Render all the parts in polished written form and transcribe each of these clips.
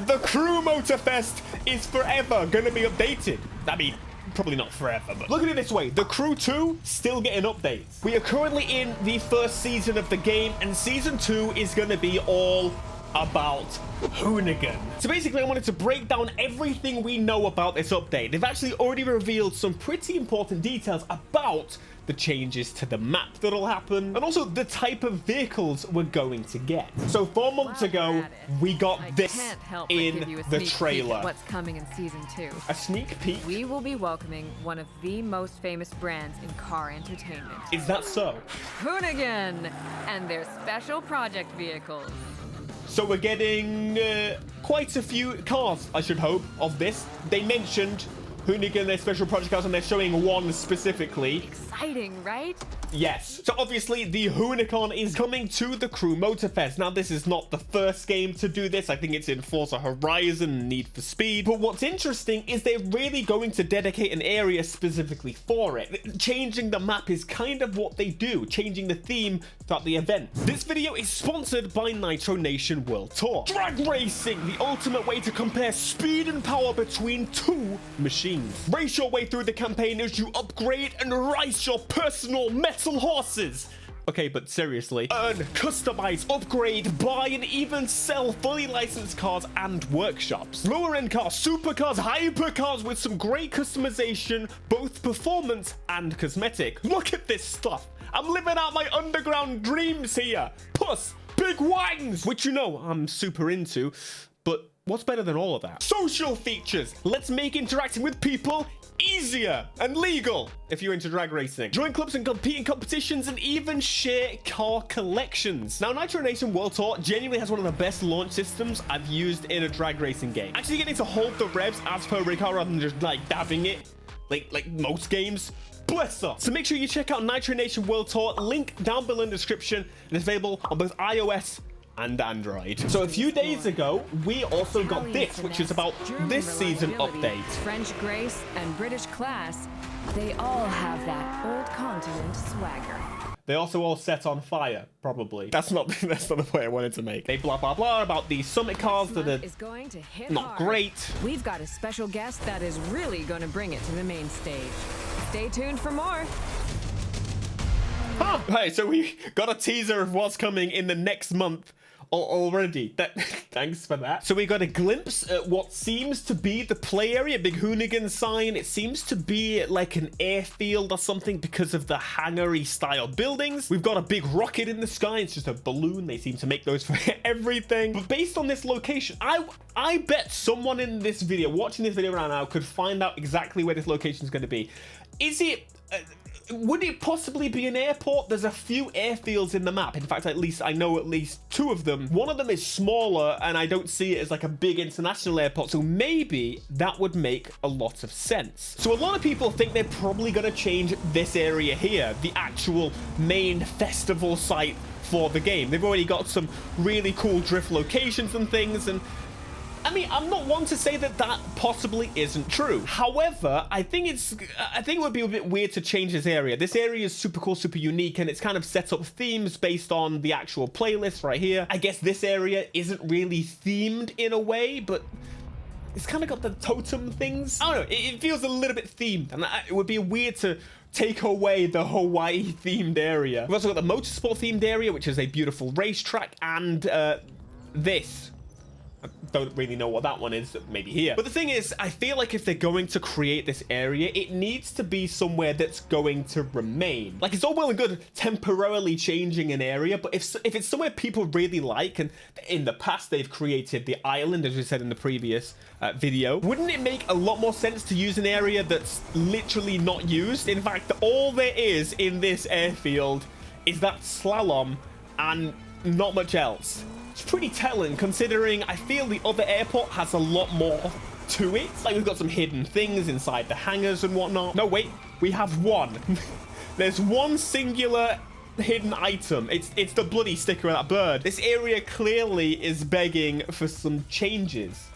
the Crew Motorfest is forever going to be updated. I mean, probably not forever, but look at it this way. The Crew 2 still getting updates. We are currently in the first season of the game, and season 2 is going to be all about Hoonigan. So basically, I wanted to break down everything we know about this update. They've actually already revealed some pretty important details about the changes to the map that'll happen, and also the type of vehicles we're going to get. So 4 months ago, we got this in the trailer. What's coming in season 2? A sneak peek? We will be welcoming one of the most famous brands in car entertainment. Is that so? Hoonigan and their special project vehicles. So we're getting quite a few cars, I should hope, of this. They mentioned Hoonigan, their special project cars, and they're showing one specifically. Exciting, right? Yes. So obviously the Hoonigan is coming to the Crew Motorfest. Now this is not the first game to do this. I think it's in Forza Horizon and Need for Speed. But what's interesting is they're really going to dedicate an area specifically for it. Changing the map is kind of what they do, changing the theme throughout the event. This video is sponsored by Nitro Nation World Tour. Drag racing, the ultimate way to compare speed and power between two machines. Race your way through the campaign as you upgrade and race your personal metal horses. Okay, but seriously, earn, customize, upgrade, buy, and even sell fully licensed cars and workshops. Lower end cars, supercars, hypercars with some great customization, both performance and cosmetic. Look at this stuff. I'm living out my underground dreams here. Plus, big wings, which you know I'm super into, but what's better than all of that? Social features. Let's make interacting with people easier and legal if you're into drag racing. Join clubs and compete in competitions and even share car collections. Now, Nitro Nation World Tour genuinely has one of the best launch systems I've used in a drag racing game. Actually getting to hold the revs as per rig car rather than just like dabbing it like most games. Bless up. So make sure you check out Nitro Nation World Tour. Link down below in the description, and it's available on both iOS and Android. So a few days ago, we also got this, which is about this season update. French grace and British class, they all have that old continent swagger. They also all set on fire, probably. That's not the point I wanted to make. They blah blah blah about these summit cars that are not great. We've got a special guest that is really going to bring it to the main stage. Stay tuned for more. Huh. Right, so we got a teaser of what's coming in the next month already. Thanks for that. So we got a glimpse at what seems to be the play area, big Hoonigan sign. It seems to be like an airfield or something because of the hangar-y style buildings. We've got a big rocket in the sky. It's just a balloon. They seem to make those for everything. But based on this location, I bet someone in this video, watching this video right now, could find out exactly where this location is going to be. Is it... would it possibly be an airport? There's a few airfields in the map. In fact, I know at least 2 of them. One of them is smaller, and I don't see it as like a big international airport. So maybe that would make a lot of sense. So a lot of people think they're probably going to change this area here, the actual main festival site for the game. They've already got some really cool drift locations and things, and I mean, I'm not one to say that that possibly isn't true. However, I think it would be a bit weird to change this area. This area is super cool, super unique, and it's kind of set up themes based on the actual playlist right here. I guess this area isn't really themed in a way, but it's kind of got the totem things. I don't know, it feels a little bit themed, and it would be weird to take away the Hawaii themed area. We've also got the motorsport themed area, which is a beautiful racetrack, and this. I don't really know what that one is, maybe here. But the thing is, I feel like if they're going to create this area, it needs to be somewhere that's going to remain. Like, it's all well and good temporarily changing an area, but if it's somewhere people really like, and in the past they've created the island, as we said in the previous video, wouldn't it make a lot more sense to use an area that's literally not used? In fact, all there is in this airfield is that slalom and not much else. It's pretty telling, considering I feel the other airport has a lot more to it. Like, we've got some hidden things inside the hangars and whatnot. No, wait, we have one. There's one singular hidden item. It's the bloody sticker of that bird. This area clearly is begging for some changes.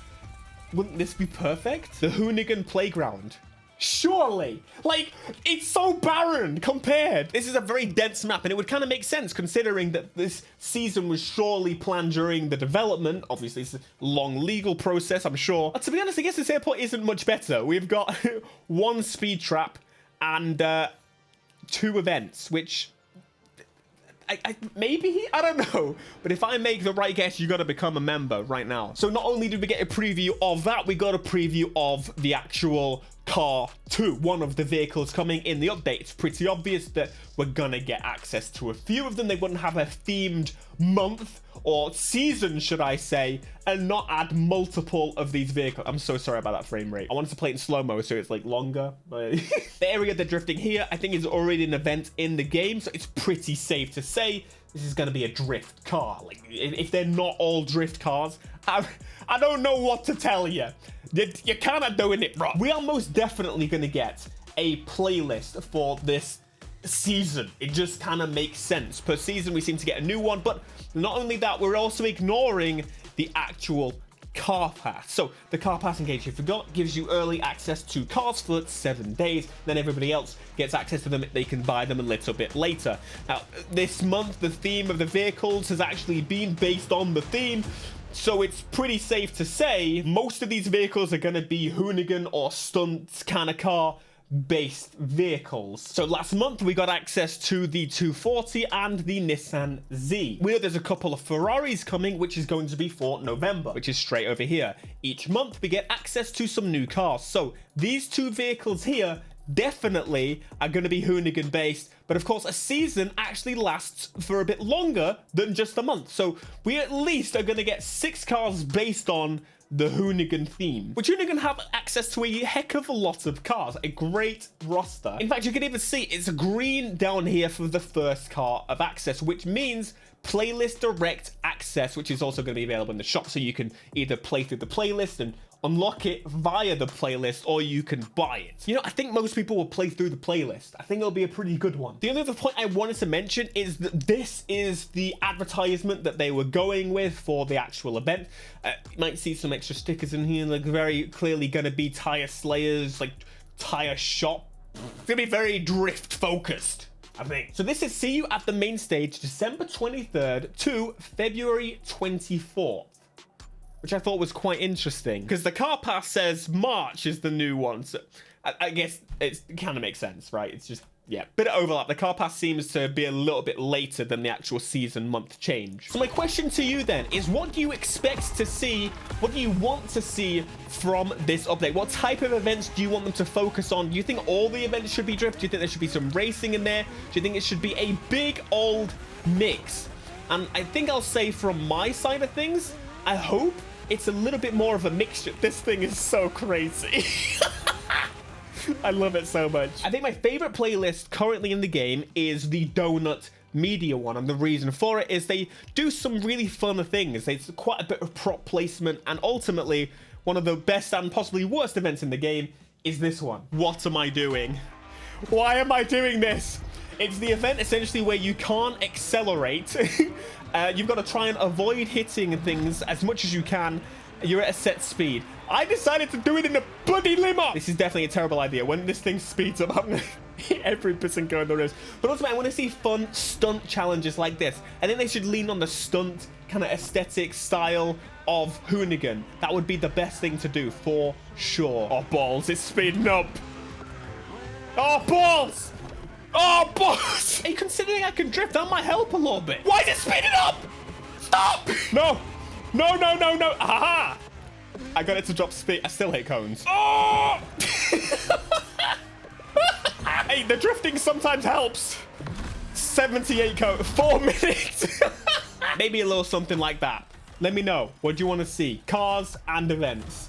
Wouldn't this be perfect? The Hoonigan playground. Surely. Like, it's so barren compared. This is a very dense map, and it would kind of make sense considering that this season was surely planned during the development. Obviously, it's a long legal process, I'm sure. But to be honest, I guess this airport isn't much better. We've got one speed trap and 2 events, which... maybe? I don't know. But if I make the right guess, you got to become a member right now. So not only did we get a preview of that, we got a preview of the actual car 2, one of the vehicles coming in the update. It's pretty obvious that we're gonna get access to a few of them. They wouldn't have a themed month or season, should I say, and not add multiple of these vehicles. I'm so sorry about that frame rate. I wanted to play it in slow-mo so it's like longer. But the area they're drifting here, I think, is already an event in the game, so it's pretty safe to say this is gonna be a drift car. Like, if they're not all drift cars, I don't know what to tell you. You're kind of doing it wrong. We are most definitely going to get a playlist for this season. It just kind of makes sense. Per season, we seem to get a new one. But not only that, we're also ignoring the actual car pass. So the car pass, in case you forgot, gives you early access to cars for 7 days. Then everybody else gets access to them. They can buy them a little bit later. Now, this month, the theme of the vehicles has actually been based on the theme. So it's pretty safe to say most of these vehicles are going to be Hoonigan or stunt kind of car based vehicles. So last month we got access to the 240 and the Nissan Z. We know there's a couple of Ferraris coming, which is going to be for November, which is straight over here. Each month we get access to some new cars. So these 2 vehicles here definitely are going to be Hoonigan based, but of course a season actually lasts for a bit longer than just a month, so we at least are going to get 6 cars based on the Hoonigan theme, which Hoonigan have access to a heck of a lot of cars, a great roster. In fact, you can even see it's green down here for the first car of access, which means playlist direct access, which is also going to be available in the shop, so you can either play through the playlist and unlock it via the playlist, or you can buy it. You know, I think most people will play through the playlist. I think it'll be a pretty good one. The only other point I wanted to mention is that this is the advertisement that they were going with for the actual event. You might see some extra stickers in here, like very clearly gonna be tire slayers, like tire shop. It's gonna be very drift focused, I think. So this is see you at the main stage, December 23rd to February 24th. Which I thought was quite interesting, because the car pass says March is the new one, so I guess it kind of makes sense, right? It's just, yeah, bit of overlap. The car pass seems to be a little bit later than the actual season month change. So my question to you then is, what do you expect to see? What do you want to see from this update? What type of events do you want them to focus on? Do you think all the events should be drift? Do you think there should be some racing in there? Do you think it should be a big old mix? And I think I'll say from my side of things, I hope it's a little bit more of a mixture. This thing is so crazy. I love it so much. I think my favorite playlist currently in the game is the Donut Media one, and the reason for it is they do some really fun things. It's quite a bit of prop placement, and ultimately one of the best and possibly worst events in the game is this one. What am I doing? Why am I doing this? It's the event essentially where you can't accelerate. You've got to try and avoid hitting things as much as you can. You're at a set speed. I decided to do it in a bloody limo. This is definitely a terrible idea. When this thing speeds up, I'm going to hit every person going the risk. But ultimately, I want to see fun stunt challenges like this. I think they should lean on the stunt kind of aesthetic style of Hoonigan. That would be the best thing to do for sure. Oh, balls. It's speeding up. Oh, balls. Oh, boss! Hey, considering I can drift, that might help a little bit. Why is it speeding up? Stop! No! No, no, no, no! Haha! I got it to drop speed. I still hate cones. Oh! Hey, the drifting sometimes helps. 78 cones. 4 minutes. Maybe a little something like that. Let me know. What do you want to see? Cars and events.